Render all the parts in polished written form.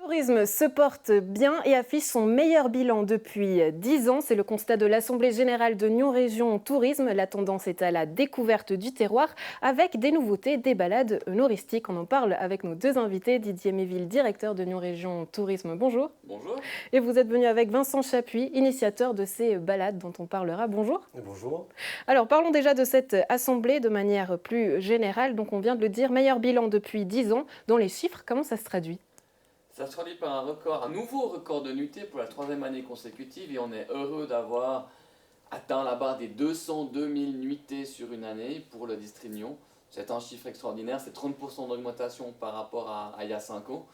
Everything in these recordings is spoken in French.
Le tourisme se porte bien et affiche son meilleur bilan depuis 10 ans. C'est le constat de l'Assemblée générale de Nyon Région Tourisme. La tendance est à la découverte du terroir avec des nouveautés, des balades œnoristiques. On en parle avec nos deux invités. Didier Méville, directeur de Nyon Région Tourisme. Bonjour. Bonjour. Et vous êtes venu avec Vincent Chapuis, initiateur de ces balades dont on parlera. Bonjour. Bonjour. Alors parlons déjà de cette assemblée de manière plus générale. Donc on vient de le dire, meilleur bilan depuis 10 ans. Dans les chiffres, comment ça se traduit ? Ça se traduit par un nouveau record de nuitées pour la troisième année consécutive et on est heureux d'avoir atteint la barre des 202 000 nuitées sur une année pour le district Nyon. C'est un chiffre extraordinaire, c'est 30% d'augmentation par rapport à il y a 5 ans.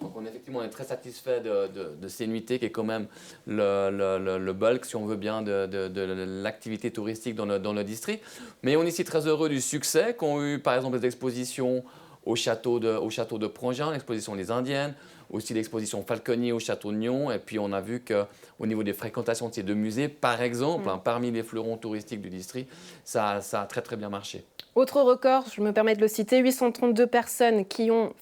Donc on est très satisfait de ces nuitées qui est quand même le bulk, si on veut bien, de l'activité touristique dans le district. Mais on est ici très heureux du succès qu'ont eu par exemple les expositions au château de Prangin, l'exposition Les Indiennes, aussi l'exposition Falconier au château de Nyon. Et puis on a vu qu'au niveau des fréquentations de ces deux musées, par exemple, parmi les fleurons touristiques du district, ça a très très bien marché. Autre record, je me permets de le citer, 832 personnes qui ont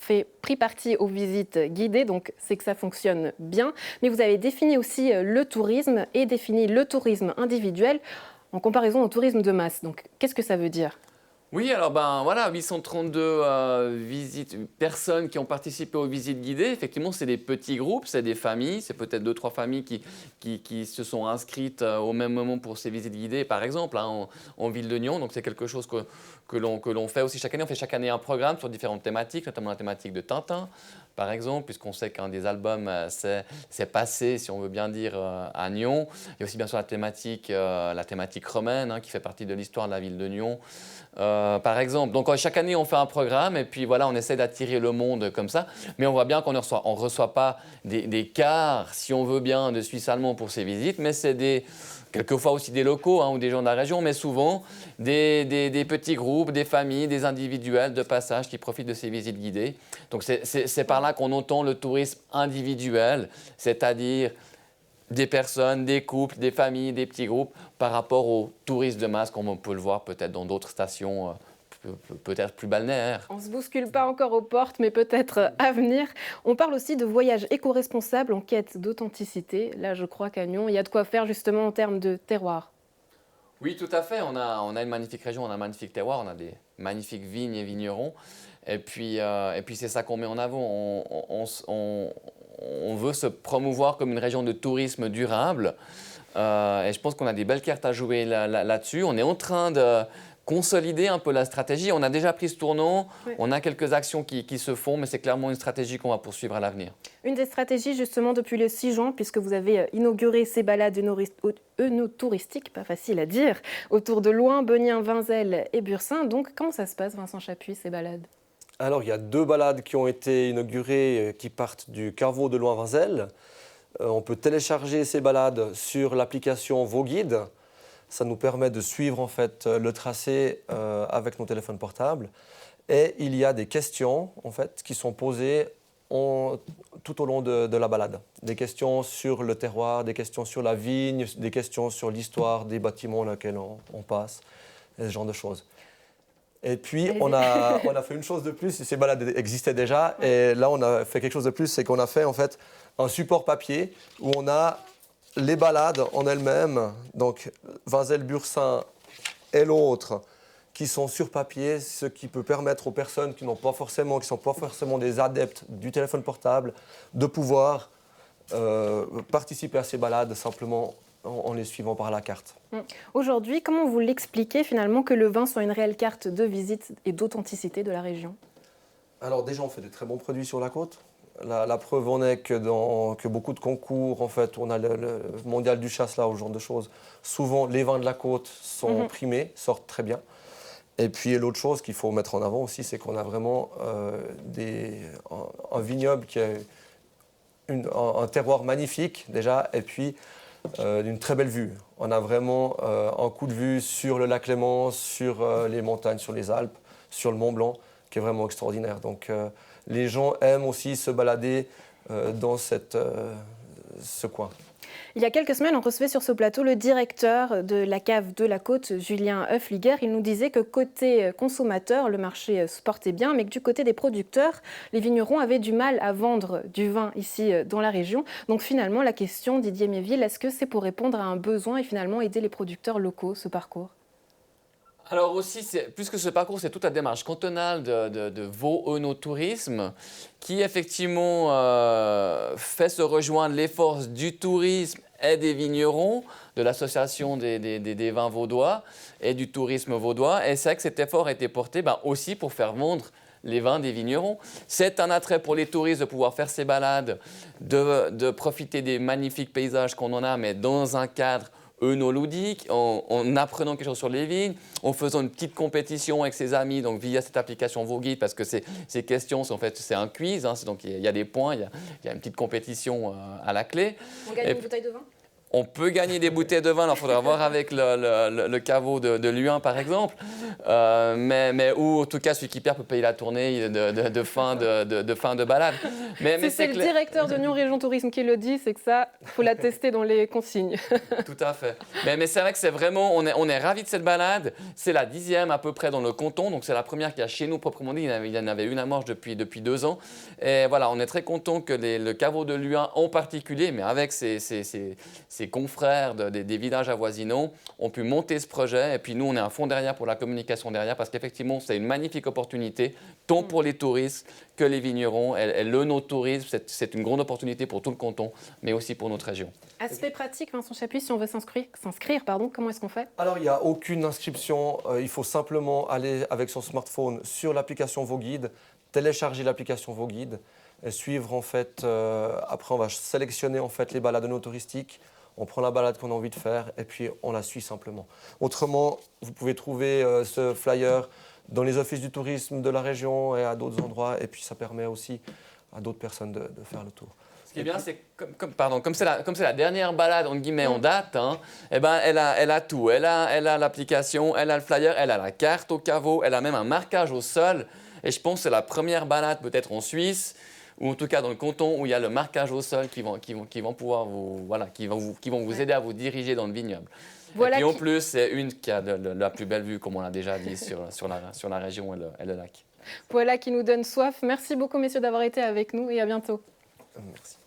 pris partie aux visites guidées, donc c'est que ça fonctionne bien. Mais vous avez défini aussi le tourisme et défini le tourisme individuel en comparaison au tourisme de masse. Donc qu'est-ce que ça veut dire ? Oui, alors voilà, 832 personnes qui ont participé aux visites guidées. Effectivement, c'est des petits groupes, c'est des familles, c'est peut-être 2-3 familles qui se sont inscrites au même moment pour ces visites guidées, par exemple, en ville de Nyon. Donc c'est quelque chose que l'on fait aussi chaque année. On fait chaque année un programme sur différentes thématiques, notamment la thématique de Tintin, par exemple, puisqu'on sait qu'un des albums s'est passé, si on veut bien dire, à Nyon. Il y a aussi bien sûr la thématique romaine, qui fait partie de l'histoire de la ville de Nyon. Par exemple, donc chaque année on fait un programme et puis voilà, on essaie d'attirer le monde comme ça, mais on voit bien qu'on ne reçoit pas des cars, si on veut bien, de Suisse allemand pour ces visites, mais c'est quelquefois aussi des locaux ou des gens de la région, mais souvent des petits groupes, des familles, des individuels de passage qui profitent de ces visites guidées. Donc c'est par là qu'on entend le tourisme individuel, c'est-à-dire des personnes, des couples, des familles, des petits groupes par rapport aux touristes de masse comme on peut le voir peut-être dans d'autres stations peut-être plus balnéaires. On ne se bouscule pas encore aux portes, mais peut-être à venir. On parle aussi de voyage éco-responsable en quête d'authenticité. Là, je crois qu'à Nyon, il y a de quoi faire justement en termes de terroir. Oui, tout à fait. On a une magnifique région, on a un magnifique terroir, on a des magnifiques vignes et vignerons. Et puis c'est ça qu'on met en avant. On veut se promouvoir comme une région de tourisme durable. Et je pense qu'on a des belles cartes à jouer là-dessus. On est en train de consolider un peu la stratégie. On a déjà pris ce tournant, oui. On a quelques actions qui se font, mais c'est clairement une stratégie qu'on va poursuivre à l'avenir. Une des stratégies justement depuis le 6 juin, puisque vous avez inauguré ces balades œnotouristiques, pas facile à dire, autour de Loing, Benien, Vinzel et Bursin. Donc comment ça se passe, Vincent Chapuis, ces balades ? Alors il y a 2 balades qui ont été inaugurées qui partent du Carreau de Loing-Vinzel. On peut télécharger ces balades sur l'application VoGuide. Ça nous permet de suivre en fait le tracé avec nos téléphones portables. Et il y a des questions en fait, qui sont posées tout au long de la balade. Des questions sur le terroir, des questions sur la vigne, des questions sur l'histoire des bâtiments dans lesquels on passe, et ce genre de choses. Et puis, on a fait une chose de plus, ces balades existaient déjà, et là, on a fait quelque chose de plus, c'est qu'on a fait en fait un support papier où on a les balades en elles-mêmes, donc Vinzel, Bursin et l'autre, qui sont sur papier, ce qui peut permettre aux personnes qui ne sont pas forcément des adeptes du téléphone portable, de pouvoir participer à ces balades simplement en les suivant par la carte. Aujourd'hui, comment vous l'expliquez finalement que le vin soit une réelle carte de visite et d'authenticité de la région ? Alors déjà, on fait de très bons produits sur la côte. La preuve en est que beaucoup de concours, en fait, on a le mondial du chasse, là, ce genre de choses. Souvent, les vins de la côte sont primés, sortent très bien. Et puis l'autre chose qu'il faut mettre en avant aussi, c'est qu'on a vraiment un vignoble qui a un terroir magnifique déjà, et puis d'une très belle vue. On a vraiment un coup de vue sur le lac Léman, sur les montagnes, sur les Alpes, sur le Mont Blanc, qui est vraiment extraordinaire. Donc les gens aiment aussi se balader dans ce coin. Il y a quelques semaines, on recevait sur ce plateau le directeur de la cave de la Côte, Julien Hoeffliger. Il nous disait que côté consommateur, le marché se portait bien, mais que du côté des producteurs, les vignerons avaient du mal à vendre du vin ici dans la région. Donc finalement, la question, Didier Méville, est-ce que c'est pour répondre à un besoin et finalement aider les producteurs locaux, ce parcours ? Alors aussi, plus que ce parcours, c'est toute la démarche cantonale de Vaud-Hainaut-Tourisme qui effectivement fait se rejoindre les forces du tourisme et des vignerons, de l'association des vins vaudois et du tourisme vaudois. Et c'est vrai que cet effort a été porté aussi pour faire vendre les vins des vignerons. C'est un attrait pour les touristes de pouvoir faire ces balades, de profiter des magnifiques paysages qu'on en a, mais dans un cadre œnoloudique, en apprenant quelque chose sur les vignes, en faisant une petite compétition avec ses amis, donc via cette application VauGuide, parce que ces questions, en fait, c'est un quiz, hein, donc il y a des points, il y a une petite compétition à la clé. On gagne une bouteille de vin ? On peut gagner des bouteilles de vin, alors il faudra voir avec le caveau de Luin par exemple, mais ou en tout cas celui qui perd peut payer la tournée de fin de balade. Mais c'est le directeur de Nyon Région Tourisme qui le dit, c'est que ça, il faut l'attester dans les consignes. Tout à fait. Mais c'est vrai que c'est vraiment, on est ravis de cette balade. C'est la 10e à peu près dans le canton, donc c'est la première qu'il y a chez nous proprement dit. Il y en avait une à Morges depuis 2 ans. Et voilà, on est très content que le caveau de Luin en particulier, mais avec ses confrères des villages avoisinants ont pu monter ce projet. Et puis nous, on est à fond derrière pour la communication derrière parce qu'effectivement, c'est une magnifique opportunité, tant pour les touristes que les vignerons. Et l'œnotourisme, c'est une grande opportunité pour tout le canton, mais aussi pour notre région. Aspect pratique, Vincent Chapuis, si on veut s'inscrire, comment est-ce qu'on fait ? Alors, il n'y a aucune inscription. Il faut simplement aller avec son smartphone sur l'application VauGuide, télécharger l'application VauGuide et suivre en fait. Après, on va sélectionner en fait les balades œnotouristiques. On prend la balade qu'on a envie de faire et puis on la suit simplement. Autrement, vous pouvez trouver ce flyer dans les offices du tourisme de la région et à d'autres endroits. Et puis ça permet aussi à d'autres personnes de faire le tour. Ce qui est bien, c'est comme c'est la dernière balade en guillemets en date, hein, eh ben, elle a tout. Elle a l'application, elle a le flyer, elle a la carte au caveau, elle a même un marquage au sol. Et je pense que c'est la première balade peut-être en Suisse, ou en tout cas dans le canton où il y a le marquage au sol qui vont pouvoir qui vont vous aider à vous diriger dans le vignoble. Voilà. Et puis en plus, c'est une qui a la plus belle vue, comme on l'a déjà dit, sur la région et le lac. Voilà qui nous donne soif. Merci beaucoup, messieurs, d'avoir été avec nous et à bientôt. Merci.